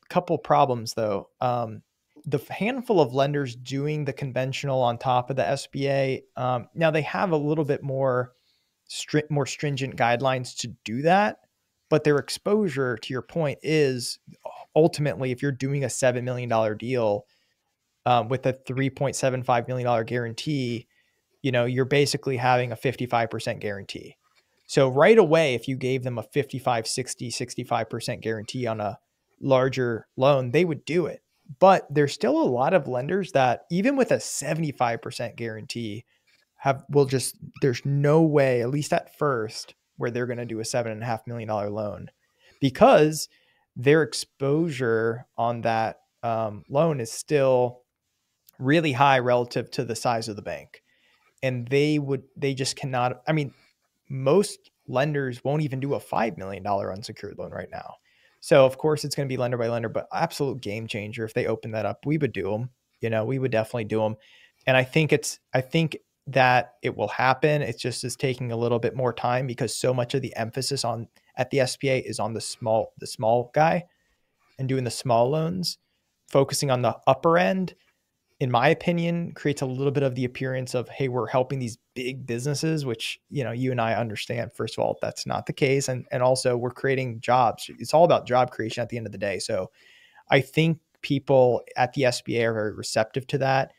Couple problems though. The handful of lenders doing the conventional on top of the SBA, now they have a little bit more stringent guidelines to do that, but their exposure, to your point, is ultimately, if you're doing a $7 million deal with a $3.75 million guarantee, you're basically having a 55% guarantee. So right away, if you gave them a 55, 60, 65% guarantee on a larger loan, they would do it. But there's still a lot of lenders that, even with a 75% guarantee, there's no way, at least at first, where they're going to do a $7.5 million loan, because their exposure on that loan is still really high relative to the size of the bank. And they just cannot, I mean, most lenders won't even do a $5 million unsecured loan right now. So of course it's going to be lender by lender, but absolute game changer. If they open that up, we would do them, we would definitely do them. And I think that it will happen. It's just is taking a little bit more time, because so much of the emphasis at the SBA is on the small guy and doing the small loans. Focusing on the upper end, in my opinion, creates a little bit of the appearance of, hey, we're helping these big businesses, which, you and I understand, first of all, that's not the case. And also we're creating jobs. It's all about job creation at the end of the day. So I think people at the SBA are very receptive to that,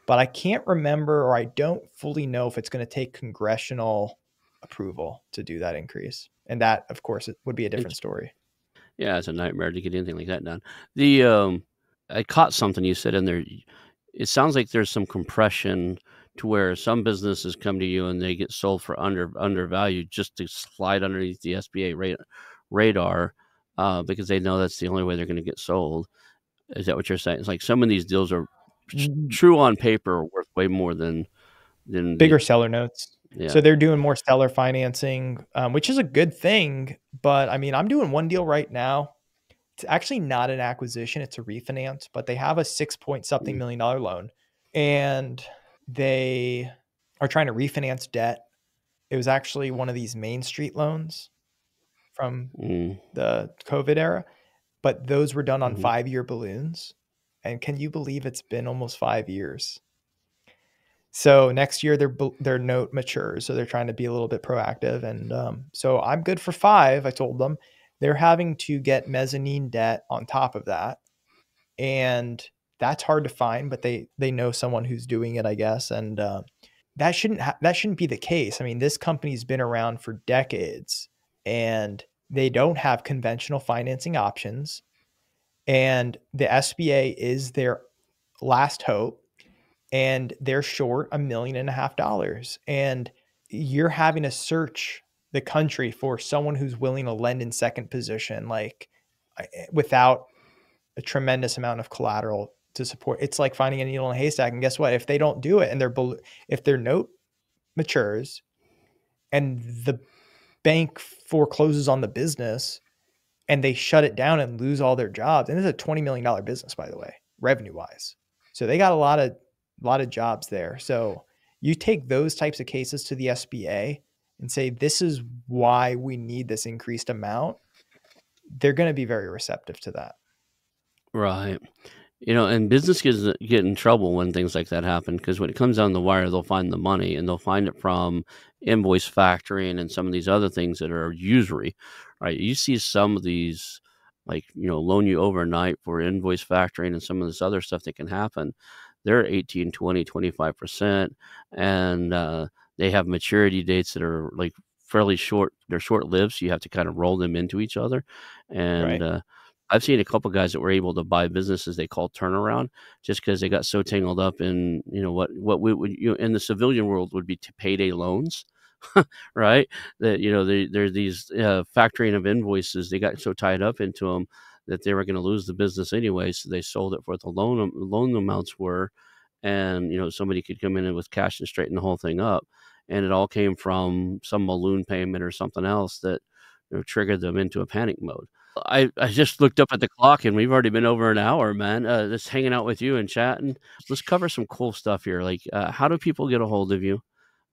but I can't remember, or I don't fully know if it's going to take congressional approval to do that increase. And that, of course, it would be a different story. Yeah, it's a nightmare to get anything like that done. I caught something you said in there. It sounds like there's some compression to where some businesses come to you and they get sold for undervalued just to slide underneath the SBA radar because they know that's the only way they're going to get sold. Is that what you're saying? It's like some of these deals are true on paper are worth way more than bigger seller notes. Yeah. So they're doing more seller financing, which is a good thing. But I mean, I'm doing one deal right now. It's actually not an acquisition. It's a refinance, but they have a $6-point-something million loan, and they are trying to refinance debt. It was actually one of these Main Street loans from the COVID era, but those were done on 5-year balloons. And can you believe it's been almost 5 years? So next year their note matures. So they're trying to be a little bit proactive. And so I'm good for 5. I told them. They're having to get mezzanine debt on top of that. And that's hard to find, but they know someone who's doing it, I guess. And that shouldn't be the case. I mean, this company's been around for decades, and they don't have conventional financing options. And the SBA is their last hope, and they're short $1.5 million. And you're having to search the country for someone who's willing to lend in second position, like without a tremendous amount of collateral to support. It's like finding a needle in a haystack. And guess what? If they don't do it, and if their note matures and the bank forecloses on the business and they shut it down and lose all their jobs, and it's a $20 million business, by the way, revenue wise. So they got a lot of jobs there. So you take those types of cases to the SBA and say, this is why we need this increased amount. they're going to be very receptive to that. Right. And business get in trouble when things like that happen, because when it comes down the wire, they'll find the money, and they'll find it from invoice factoring and some of these other things that are usury, right? You see some of these, like, loan you overnight for invoice factoring and some of this other stuff that can happen. They're 18, 20, 25%, and they have maturity dates that are like fairly short. They're short-lived, so you have to kind of roll them into each other. And Right. I've seen a couple guys that were able to buy businesses they call turnaround, just because they got so tangled up in what we would in the civilian world would be payday loans, right? That there's these factoring of invoices. They got so tied up into them that they were going to lose the business anyway, so they sold it for what the loan amounts were, and somebody could come in with cash and straighten the whole thing up, and it all came from some balloon payment or something else that triggered them into a panic mode. I just looked up at the clock, and we've already been over an hour, man. Just hanging out with you and chatting. Let's cover some cool stuff here. Like, how do people get a hold of you?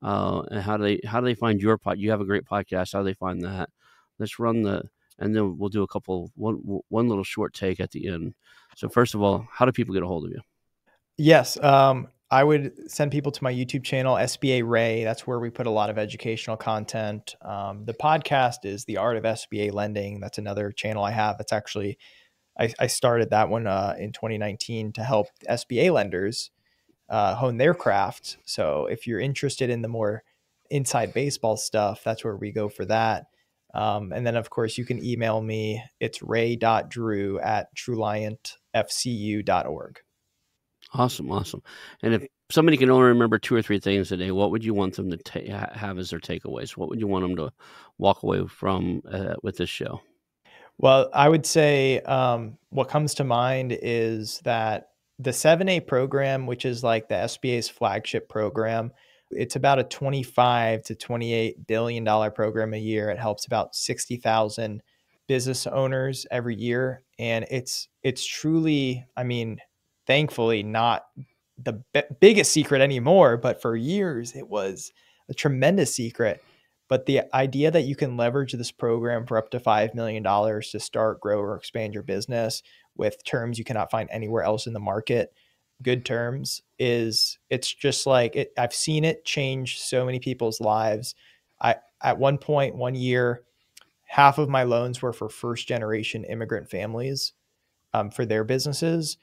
And how do they find your pod? You have a great podcast. How do they find that? Let's and then we'll do one little short take at the end. So first of all, how do people get a hold of you? Yes. I would send people to my YouTube channel, SBA Ray. That's where we put a lot of educational content. The podcast is the Art of SBA Lending. That's another channel I have. That's actually, I started that one in 2019 to help SBA lenders hone their craft. So if you're interested in the more inside baseball stuff, that's where we go for that. And then, of course, you can email me. It's ray.drew@trueliantfcu.org. Awesome, awesome. And if somebody can only remember 2 or 3 things a day, what would you want them to have as their takeaways? What would you want them to walk away from with this show? Well, I would say what comes to mind is that the 7A program, which is like the SBA's flagship program, it's about a $25 to $28 billion program a year. It helps about 60,000 business owners every year. And it's truly, I mean, thankfully not the biggest secret anymore, but for years it was a tremendous secret. But the idea that you can leverage this program for up to $5 million to start, grow, or expand your business with terms you cannot find anywhere else in the market, good terms, it's just like it. I've seen it change so many people's lives. At one point, one year, half of my loans were for first generation immigrant families for their businesses.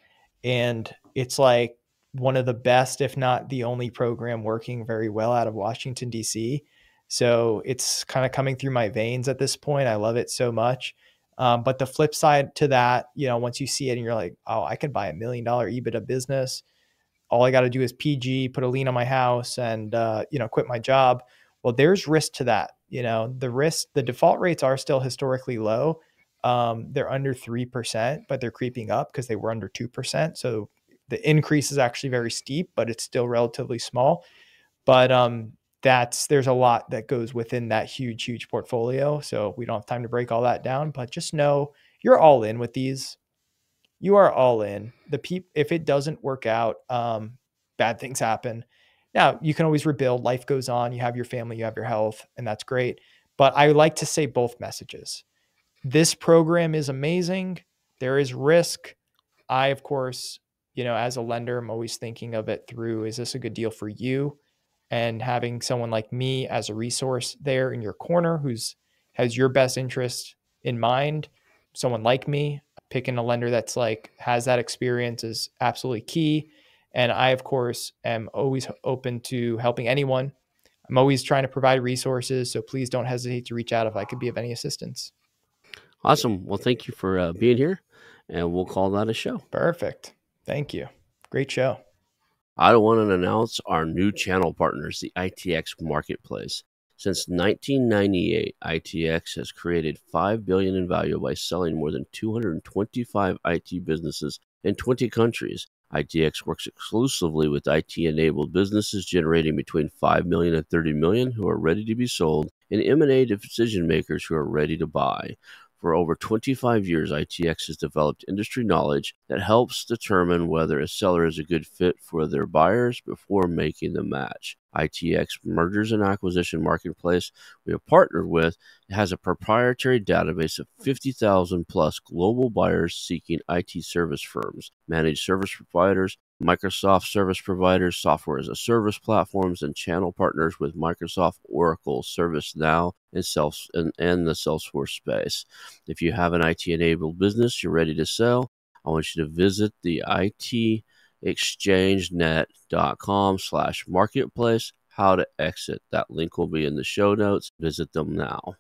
And it's like one of the best, if not the only program working very well out of Washington, D.C. So it's kind of coming through my veins at this point. I love it so much. But the flip side to that, once you see it and you're like, oh, I can buy $1 million EBITDA business. All I got to do is PG, put a lien on my house, and quit my job. Well, there's risk to that. The default rates are still historically low. They're under 3%, but they're creeping up because they were under 2%. So the increase is actually very steep, but it's still relatively small. But there's a lot that goes within that huge portfolio. So we don't have time to break all that down, but just know you're all in with these. You are all in. If it doesn't work out, bad things happen. Now you can always rebuild. Life goes on. You have your family, you have your health, and that's great. But I like to say both messages. This program is amazing. There is risk. I, of course, as a lender, I'm always thinking of it through, is this a good deal for you? And having someone like me as a resource there in your corner has your best interest in mind. Someone like me, picking a lender that's has that experience is absolutely key. And I, of course, am always open to helping anyone. I'm always trying to provide resources. So please don't hesitate to reach out if I could be of any assistance. Awesome. Well, thank you for being here, and we'll call that a show. Perfect. Thank you. Great show. I want to announce our new channel partners, the ITX Marketplace. Since 1998, ITX has created $5 billion in value by selling more than 225 IT businesses in 20 countries. ITX works exclusively with IT-enabled businesses generating between $5 million and $30 million who are ready to be sold, and M&A decision makers who are ready to buy. For over 25 years, ITX has developed industry knowledge that helps determine whether a seller is a good fit for their buyers before making the match. ITX Mergers and Acquisition Marketplace we have partnered with has a proprietary database of 50,000 plus global buyers seeking IT service firms, managed service providers, Microsoft service providers, software as a service platforms, and channel partners with Microsoft, Oracle, ServiceNow, and the Salesforce space. If you have an IT-enabled business you're ready to sell, I want you to visit the itexchangenet.com/marketplace, how to exit. That link will be in the show notes. Visit them now.